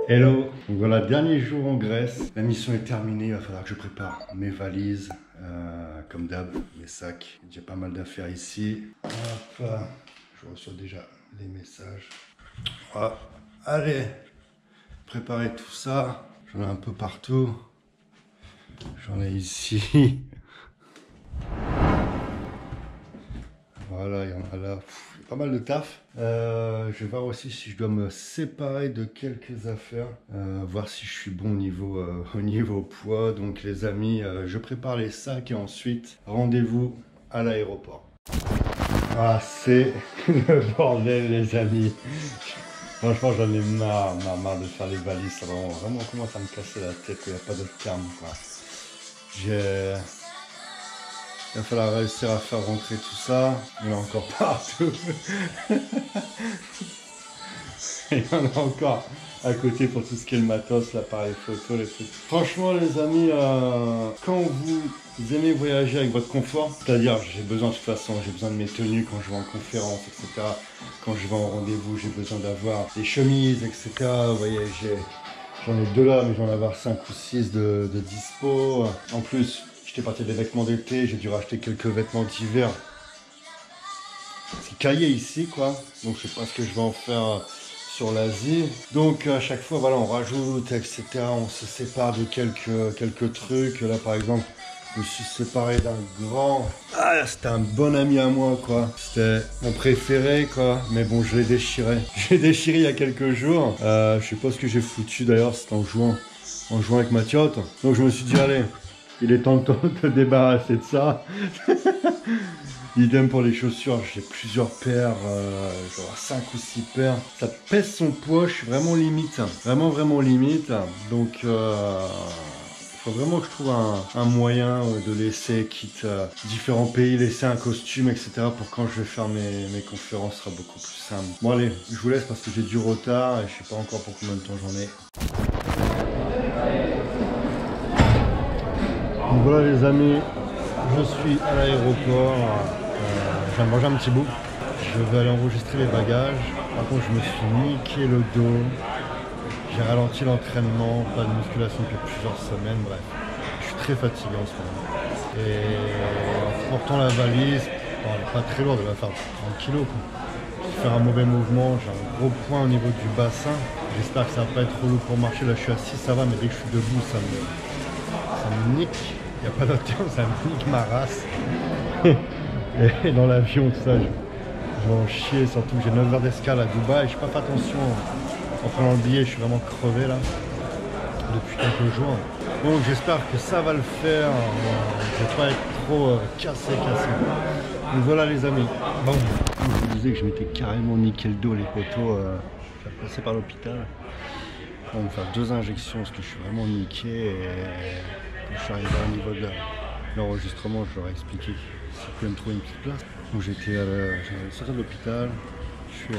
Hello, donc voilà, dernier jour en Grèce. La mission est terminée, il va falloir que je prépare mes valises, comme d'hab, mes sacs. J'ai pas mal d'affaires ici. Hop, je reçois déjà les messages. Voilà. Allez, préparer tout ça. J'en ai un peu partout. J'en ai ici. Voilà, il y en a là. Il y a pas mal de taf. Je vais voir aussi si je dois me séparer de quelques affaires. Voir si je suis bon au niveau poids. Donc les amis, je prépare les sacs et ensuite rendez-vous à l'aéroport. Ah, c'est le bordel les amis. Franchement, j'en ai marre de faire les valises. Ça vraiment commence à me casser la tête. Il n'y a pas d'autre terme, quoi. Il va falloir réussir à faire rentrer tout ça. Il y en a encore partout. Il y en a encore à côté pour tout ce qui est le matos, l'appareil photo, les trucs. Franchement les amis, quand vous aimez voyager avec votre confort, c'est-à-dire j'ai besoin de toute façon, j'ai besoin de mes tenues quand je vais en conférence, etc. Quand je vais en rendez-vous, j'ai besoin d'avoir des chemises, etc. Vous voyez, j'en ai deux là, mais j'en ai avoir 5 ou 6 de dispo. En plus, j'étais parti des vêtements d'été, j'ai dû racheter quelques vêtements d'hiver. C'est caillé ici, quoi. Donc je sais pas ce que je vais en faire sur l'Asie. Donc à chaque fois, voilà, on rajoute, etc. On se sépare de quelques trucs. Là, par exemple, je me suis séparé d'un grand... Ah, c'était un bon ami à moi, quoi. C'était mon préféré, quoi. Mais bon, je l'ai déchiré. Je l'ai déchiré il y a quelques jours. Je sais pas ce que j'ai foutu, d'ailleurs. C'était en jouant avec ma tiote. Donc je me suis dit, allez, il est temps de te débarrasser de ça. Idem pour les chaussures, j'ai plusieurs paires, genre 5 ou 6 paires. Ça pèse son poids, je suis vraiment limite. Vraiment limite. Donc il faut vraiment que je trouve un moyen de laisser, quitte différents pays, laisser un costume, etc. pour quand je vais faire mes conférences, ce sera beaucoup plus simple. Bon allez, je vous laisse parce que j'ai du retard et je sais pas encore pour combien de temps j'en ai. Donc voilà les amis, je suis à l'aéroport. Je viens de manger un petit bout. Je vais aller enregistrer les bagages. Par contre, je me suis niqué le dos. J'ai ralenti l'entraînement, pas de musculation depuis plusieurs semaines. Bref, je suis très fatigué en ce moment. Et en portant la valise, bon, elle n'est pas très lourde, elle va faire 30 kilos. Je vais faire un mauvais mouvement, j'ai un gros point au niveau du bassin. J'espère que ça va pas être trop lourd pour marcher. Là, je suis assis, ça va, mais dès que je suis debout, ça me nique. Il n'y a pas d'autre terme, ça me nique ma race. Et dans l'avion, tout ça, je vais en chier, surtout que j'ai 9 heures d'escale à Dubaï. Je n'ai pas fait attention en prenant le billet, je suis vraiment crevé là, depuis quelques jours. Donc j'espère que ça va le faire, je ne vais pas être trop cassé. Donc voilà les amis. Bon, je vous disais que je m'étais carrément niqué le dos, les poteaux, je vais passer par l'hôpital. On va me faire 2 injections parce que je suis vraiment niqué et quand je suis arrivé au niveau de l'enregistrement, je leur ai expliqué si je pouvais me trouver une petite place. Donc j'étais sorti de l'hôpital, je suis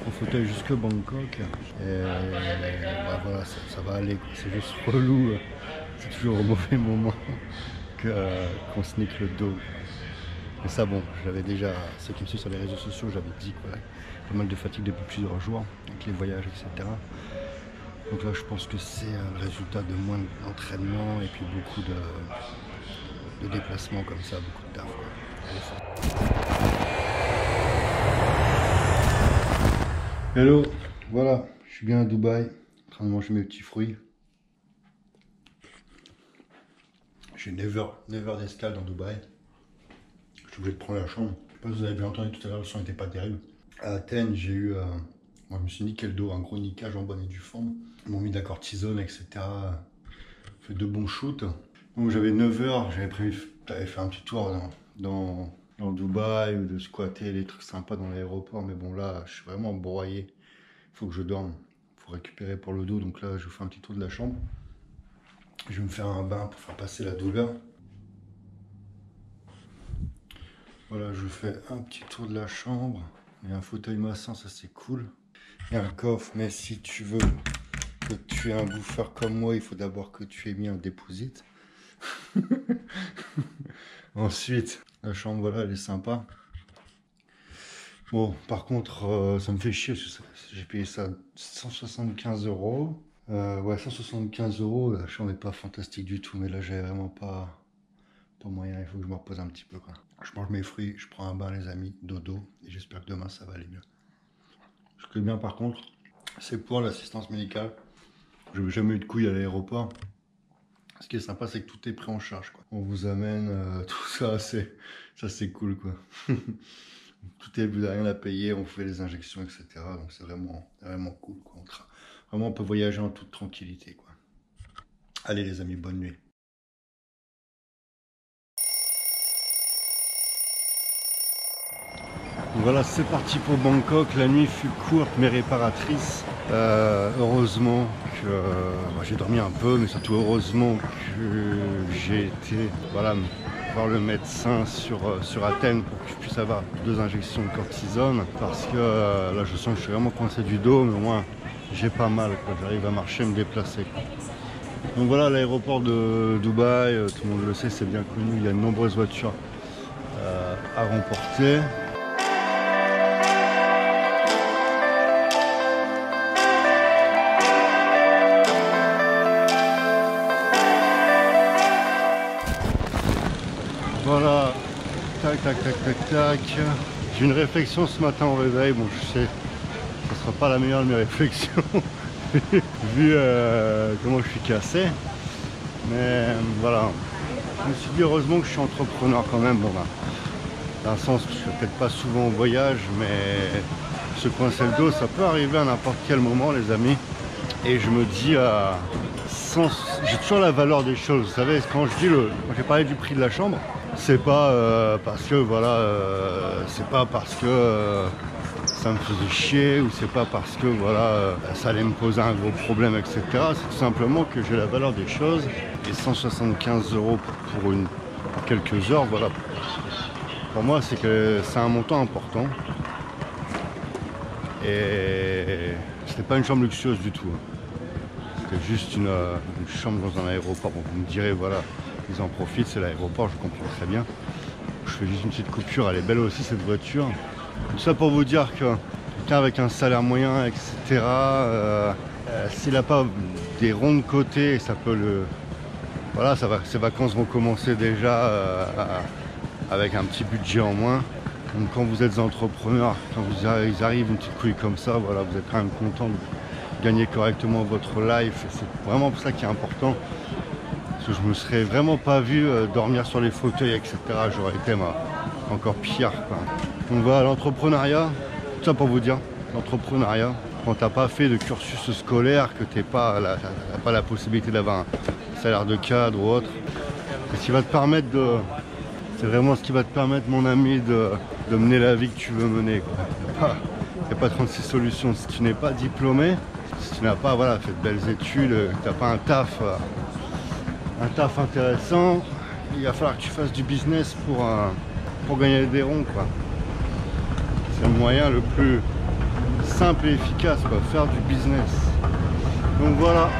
en fauteuil jusque Bangkok et bah, voilà, ça va aller, c'est juste relou, c'est toujours au mauvais moment qu'on se nique le dos. Mais ça bon, j'avais déjà, ceux qui me suivent sur les réseaux sociaux, j'avais dit quoi, pas mal de fatigue depuis plusieurs jours, avec les voyages, etc. Donc là je pense que c'est le résultat de moins d'entraînement et puis beaucoup de déplacements comme ça, beaucoup de taf. Hello, voilà, je suis bien à Dubaï, en train de manger mes petits fruits. J'ai 9 heures d'escale dans Dubaï. Je suis obligé de prendre la chambre. Je sais pas si vous avez bien entendu tout à l'heure, le son n'était pas terrible. À Athènes, j'ai eu, moi, je me suis niqué le dos, un gros niquage en bonne et due forme. Ils m'ont mis de la cortisone, etc. Fait 2 bons shoots. Donc j'avais 9 heures, j'avais fait un petit tour dans Dubaï, ou de squatter les trucs sympas dans l'aéroport. Mais bon là, je suis vraiment broyé. Il faut que je dorme, il faut récupérer pour le dos. Donc là, je vous fais un petit tour de la chambre. Je vais me faire un bain pour faire passer la douleur. Voilà, je fais un petit tour de la chambre. Il y a un fauteuil massant, ça c'est cool. Il y a un coffre, mais si tu veux que tu aies un bouffeur comme moi, il faut d'abord que tu aies mis un déposit. Ensuite, la chambre, voilà, elle est sympa. Bon, par contre, ça me fait chier, parce que j'ai payé ça 175 €. Ouais, 175 €, la chambre n'est pas fantastique du tout, mais là, j'avais vraiment pas moyen, il faut que je me repose un petit peu, quoi. Je mange mes fruits, je prends un bain, les amis, dodo, et j'espère que demain, ça va aller mieux. Ce qui est bien, par contre, c'est pour l'assistance médicale. Je n'ai jamais eu de couilles à l'aéroport. Ce qui est sympa, c'est que tout est pris en charge, quoi. On vous amène tout ça, c'est cool, quoi. Tout est, vous n'avez rien à payer, on fait les injections, etc. Donc c'est vraiment cool, quoi. Vraiment, on peut voyager en toute tranquillité, quoi. Allez les amis, bonne nuit. Voilà, c'est parti pour Bangkok. La nuit fut courte mais réparatrice. Heureusement que j'ai dormi un peu, mais surtout heureusement que j'ai été voir le médecin sur Athènes pour que je puisse avoir 2 injections de cortisone. Parce que là, je sens que je suis vraiment coincé du dos, mais au moins j'ai pas mal, quoi. J'arrive à marcher, me déplacer, quoi. Donc voilà, l'aéroport de Dubaï, tout le monde le sait, c'est bien connu. Il y a de nombreuses voitures à remporter. Voilà, tac, tac, tac, tac, tac. J'ai une réflexion ce matin au réveil. Bon, je sais, ce ne sera pas la meilleure de mes réflexions, vu comment je suis cassé. Mais voilà, je me suis dit heureusement que je suis entrepreneur quand même. Bon, bah, dans un sens, je ne suis peut-être pas souvent au voyage, mais se coincer le dos, ça peut arriver à n'importe quel moment, les amis. Et je me dis, j'ai toujours la valeur des choses. Vous savez, quand j'ai parlé du prix de la chambre, c'est pas parce que voilà, c'est pas parce que ça me faisait chier, ou c'est pas parce que voilà, ça allait me poser un gros problème, etc. C'est tout simplement que j'ai la valeur des choses. Et 175 € pour quelques heures, voilà. Pour moi, c'est un montant important. Et c'était pas une chambre luxueuse du tout. C'était juste une chambre dans un aéroport. Bon, vous me direz, voilà, ils en profitent, c'est l'aéroport, je comprends très bien. Je fais juste une petite coupure, elle est belle aussi cette voiture. Tout ça pour vous dire que quelqu'un avec un salaire moyen, etc., s'il n'a pas des ronds de côté, ça peut voilà, ses vacances vont commencer déjà avec un petit budget en moins. Donc quand vous êtes entrepreneur, quand ils arrivent une petite couille comme ça, voilà, vous êtes quand même content de gagner correctement votre life. C'est vraiment ça qui est important. Parce que je me serais vraiment pas vu dormir sur les fauteuils, etc. J'aurais été encore pire, quoi. Donc voilà, l'entrepreneuriat, tout ça pour vous dire, l'entrepreneuriat, quand t'as pas fait de cursus scolaire, que t'as pas la possibilité d'avoir un salaire de cadre ou autre, c'est ce qui va te permettre c'est vraiment ce qui va te permettre, mon ami, de mener la vie que tu veux mener, quoi. Il n'y a pas 36 solutions. Si tu n'es pas diplômé, si tu n'as pas fait de belles études, que tu n'as pas un taf intéressant, il va falloir que tu fasses du business pour gagner des ronds, quoi. C'est le moyen le plus simple et efficace, quoi, faire du business. Donc voilà.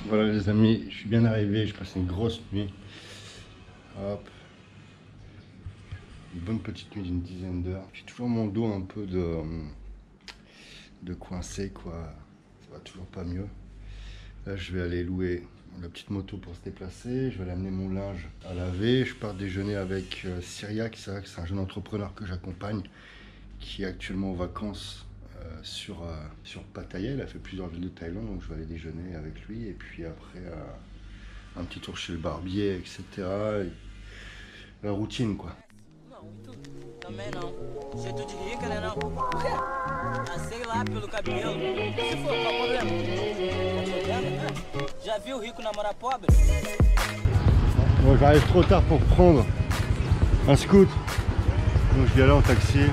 Voilà les amis, je suis bien arrivé, j'ai passé une grosse nuit. Hop. Une bonne petite nuit d'une dizaine d'heures. J'ai toujours mon dos un peu de coincé, quoi. Ça va toujours pas mieux. Là je vais aller louer la petite moto pour se déplacer. Je vais aller amener mon linge à laver. Je pars déjeuner avec Syriac, c'est un jeune entrepreneur que j'accompagne, qui est actuellement en vacances sur Pattaya. Il a fait plusieurs villes de Thaïlande, donc je vais aller déjeuner avec lui, et puis après un petit tour chez le barbier, etc. Et la routine, quoi. Também não. Jeito de rica, né não? Ah, sei lá, pelo cabelo. Se for, qual o problema? Já viu rico namorar pobre? Bon, j'arrive trop tard pour prendre un scoot, donc je vais aller en taxi.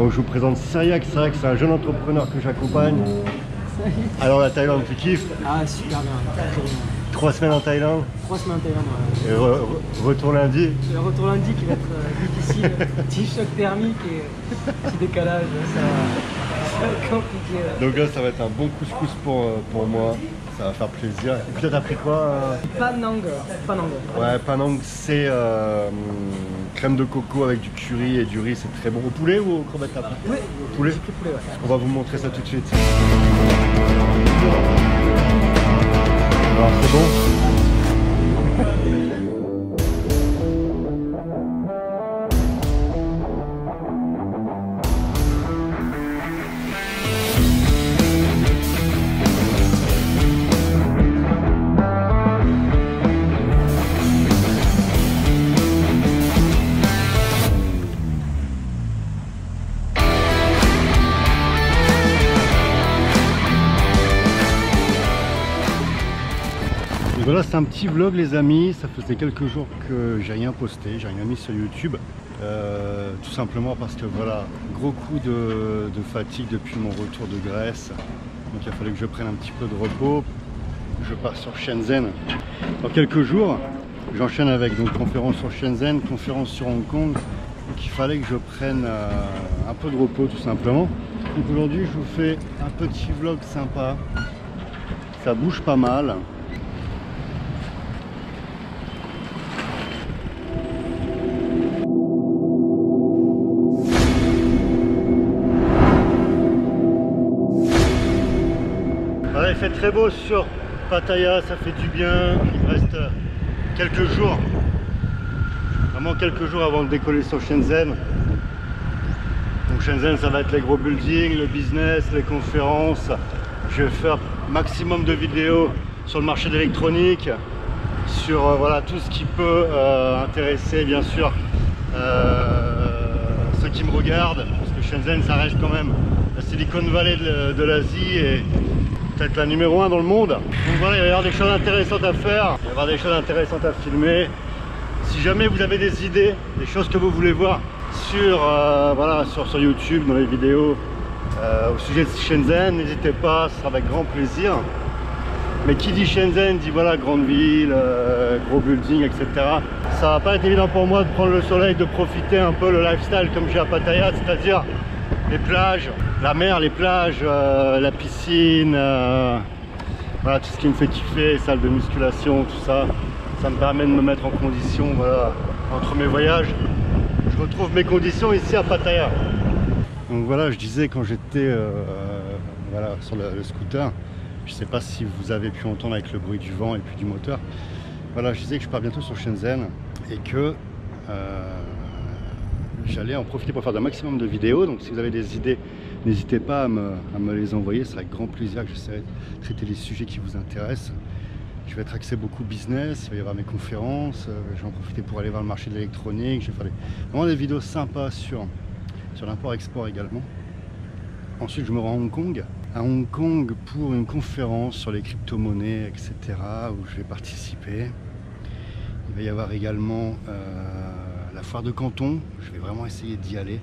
Donc je vous présente Cyriac. Cyriac, c'est un jeune entrepreneur que j'accompagne. Alors la Thaïlande, tu kiffes? Ah super bien, 3 semaines en Thaïlande. 3 semaines en Thaïlande, ouais. Et retour lundi. Le retour lundi qui va être difficile, petit choc thermique et petit décalage, ça va être compliqué. Donc là ça va être un bon couscous pour moi, ça va faire plaisir. Et puis toi t'as pris quoi? Panang. Ouais, Panang, c'est crème de coco avec du curry et du riz, c'est très bon. Au poulet ou aux crevettes? Oui, au poulet. J'ai pris poulet, ouais. On va vous montrer ça tout de suite. Alors c'est bon? Voilà, c'est un petit vlog les amis, ça faisait quelques jours que j'ai rien posté, j'ai rien mis sur YouTube, tout simplement parce que voilà, gros coup de fatigue depuis mon retour de Grèce, donc il a fallu que je prenne un petit peu de repos. Je pars sur Shenzhen dans quelques jours, j'enchaîne avec donc conférence sur Shenzhen, conférence sur Hong Kong, donc il fallait que je prenne un peu de repos tout simplement. Donc aujourd'hui je vous fais un petit vlog sympa, ça bouge pas mal. Voilà, il fait très beau sur Pattaya, ça fait du bien. Il me reste quelques jours, vraiment quelques jours avant de décoller sur Shenzhen. Donc Shenzhen, ça va être les gros buildings, le business, les conférences. Je vais faire maximum de vidéos sur le marché de l'électronique, sur voilà, tout ce qui peut intéresser bien sûr ceux qui me regardent, parce que Shenzhen, ça reste quand même la Silicon Valley de l'Asie et peut-être la numéro 1 dans le monde. Donc voilà, il va y avoir des choses intéressantes à faire, il va y avoir des choses intéressantes à filmer. Si jamais vous avez des idées, des choses que vous voulez voir sur, voilà, sur YouTube, dans les vidéos au sujet de Shenzhen, n'hésitez pas, ce sera avec grand plaisir. Mais qui dit Shenzhen dit voilà, grande ville, gros building, etc. Ça va pas être évident pour moi de prendre le soleil, de profiter un peu le lifestyle comme j'ai à Pattaya, c'est-à-dire les plages, la mer, les plages, la piscine, voilà, tout ce qui me fait kiffer, salle de musculation, tout ça. Ça me permet de me mettre en condition, voilà, entre mes voyages. Je retrouve mes conditions ici à Pattaya. Donc voilà, je disais quand j'étais voilà, sur le scooter, je ne sais pas si vous avez pu entendre avec le bruit du vent et puis du moteur. Voilà, je disais que je pars bientôt sur Shenzhen et que j'allais en profiter pour faire un maximum de vidéos. Donc si vous avez des idées, n'hésitez pas à me les envoyer. C'est avec grand plaisir que j'essaierai de traiter les sujets qui vous intéressent. Je vais être axé beaucoup business, il va y avoir mes conférences, je vais en profiter pour aller voir le marché de l'électronique. Je vais faire vraiment des vidéos sympas sur l'import-export également. Ensuite je me rends à Hong Kong. À Hong Kong pour une conférence sur les crypto-monnaies, etc. où je vais participer. Il va y avoir également la foire de Canton, je vais vraiment essayer d'y aller.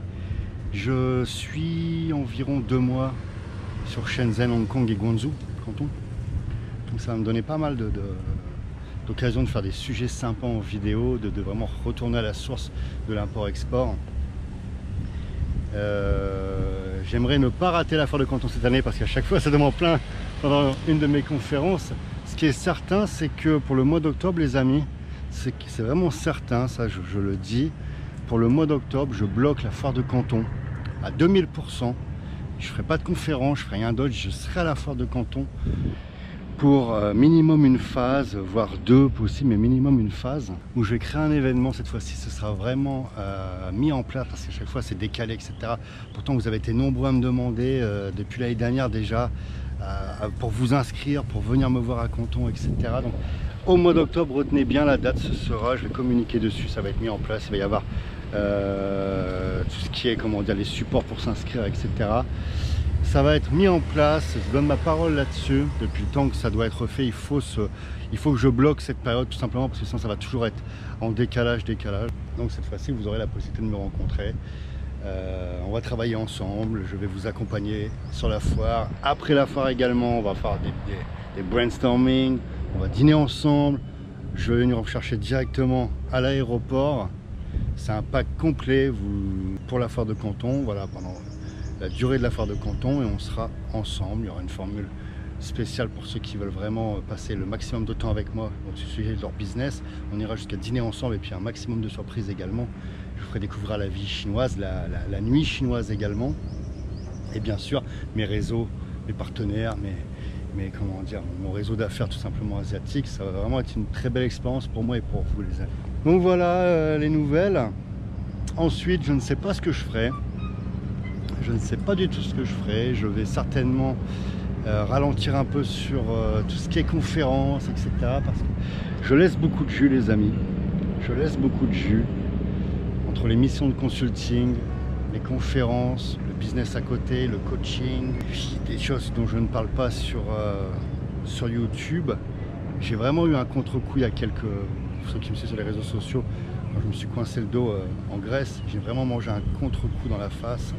Je suis environ 2 mois sur Shenzhen, Hong Kong et Guangzhou, Canton. Donc ça va me donner pas mal d'occasions de faire des sujets sympas en vidéo, de vraiment retourner à la source de l'import-export. J'aimerais ne pas rater la foire de Canton cette année parce qu'à chaque fois ça demande plein pendant une de mes conférences. Ce qui est certain, c'est que pour le mois d'octobre, les amis, c'est vraiment certain, ça je le dis, pour le mois d'octobre, je bloque la foire de Canton à 2000%. Je ne ferai pas de conférence, je ne ferai rien d'autre, je serai à la foire de Canton pour minimum une phase, voire 2 possible, mais minimum une phase, où je vais créer un événement. Cette fois-ci, ce sera vraiment mis en place, parce qu'à chaque fois c'est décalé, etc. Pourtant vous avez été nombreux à me demander, depuis l'année dernière déjà, pour vous inscrire, pour venir me voir à Canton, etc. Donc au mois d'octobre, retenez bien la date, ce sera, je vais communiquer dessus, ça va être mis en place, il va y avoir tout ce qui est, comment dire, les supports pour s'inscrire, etc. Ça va être mis en place, je donne ma parole là-dessus. Depuis le temps que ça doit être fait, il faut que je bloque cette période tout simplement, parce que sinon ça va toujours être en décalage. Donc cette fois-ci, vous aurez la possibilité de me rencontrer. On va travailler ensemble, je vais vous accompagner sur la foire. Après la foire également, on va faire des brainstorming, on va dîner ensemble. Je vais venir vous chercher directement à l'aéroport. C'est un pack complet pour la foire de Canton, voilà, pendant la durée de la foire de Canton, et on sera ensemble. Il y aura une formule spéciale pour ceux qui veulent vraiment passer le maximum de temps avec moi au sujet de leur business. On ira jusqu'à dîner ensemble et puis un maximum de surprises également. Je vous ferai découvrir la vie chinoise, la nuit chinoise également. Et bien sûr, mes réseaux, mes partenaires, comment dire, mon réseau d'affaires tout simplement asiatique. Ça va vraiment être une très belle expérience pour moi et pour vous les amis. Donc voilà les nouvelles. Ensuite, je ne sais pas ce que je ferai. Je ne sais pas du tout ce que je ferai. Je vais certainement ralentir un peu sur tout ce qui est conférences, etc. Parce que je laisse beaucoup de jus les amis. Je laisse beaucoup de jus entre les missions de consulting, les conférences, le business à côté, le coaching, des choses dont je ne parle pas sur YouTube. J'ai vraiment eu un contre-coup il y a ceux qui me suivent sur les réseaux sociaux, quand je me suis coincé le dos en Grèce, j'ai vraiment mangé un contre-coup dans la face.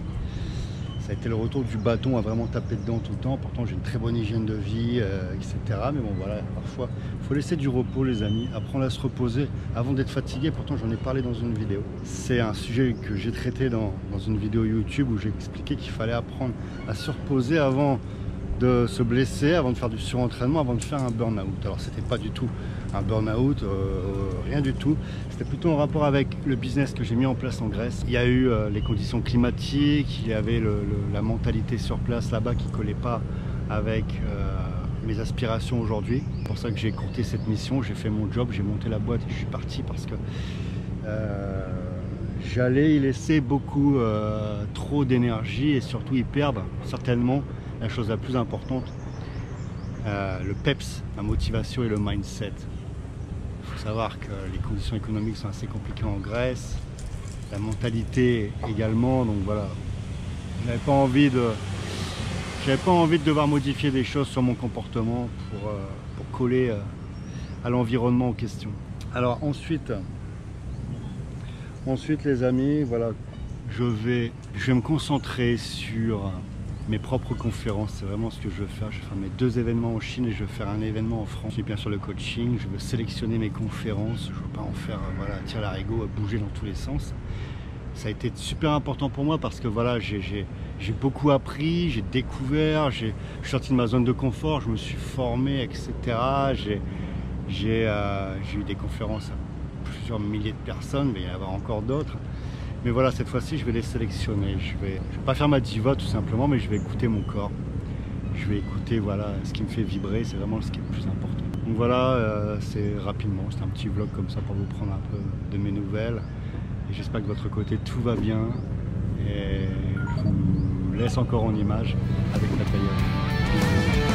Ça a été le retour du bâton à vraiment taper dedans tout le temps. Pourtant j'ai une très bonne hygiène de vie, etc. Mais bon voilà, parfois il faut laisser du repos les amis, apprendre à se reposer avant d'être fatigué. Pourtant j'en ai parlé dans une vidéo. C'est un sujet que j'ai traité dans une vidéo YouTube où j'ai expliqué qu'il fallait apprendre à se reposer avant de se blesser, avant de faire du surentraînement, avant de faire un burn-out. Alors c'était pas du tout un burn-out, rien du tout. C'était plutôt en rapport avec le business que j'ai mis en place en Grèce. Il y a eu les conditions climatiques, il y avait la mentalité sur place là-bas qui collait pas avec mes aspirations aujourd'hui. C'est pour ça que j'ai écourté cette mission, j'ai fait mon job, j'ai monté la boîte et je suis parti parce que j'allais y laisser beaucoup trop d'énergie et surtout y perdre certainement la chose la plus importante, le peps, la motivation et le mindset. Il faut savoir que les conditions économiques sont assez compliquées en Grèce, la mentalité également, donc voilà, j'avais pas envie de devoir modifier des choses sur mon comportement pour coller à l'environnement en question. Alors ensuite les amis, voilà, je vais me concentrer sur mes propres conférences. C'est vraiment ce que je veux faire. Je vais faire mes 2 événements en Chine et je vais faire un événement en France. Et bien sûr le coaching, je veux sélectionner mes conférences, je ne veux pas en faire voilà, tirer l'arigot, bouger dans tous les sens. Ça a été super important pour moi parce que voilà, j'ai beaucoup appris, j'ai découvert, je suis sorti de ma zone de confort, je me suis formé, etc. J'ai eu des conférences à plusieurs milliers de personnes, mais il va y en avoir encore d'autres. Mais voilà, cette fois-ci, je vais les sélectionner. Je vais pas faire ma diva tout simplement, mais je vais écouter mon corps. Je vais écouter voilà, ce qui me fait vibrer, c'est vraiment ce qui est le plus important. Donc voilà, c'est rapidement, c'est un petit vlog comme ça pour vous prendre un peu de mes nouvelles. Et j'espère que de votre côté, tout va bien. Et je vous laisse encore en image avec Natalia.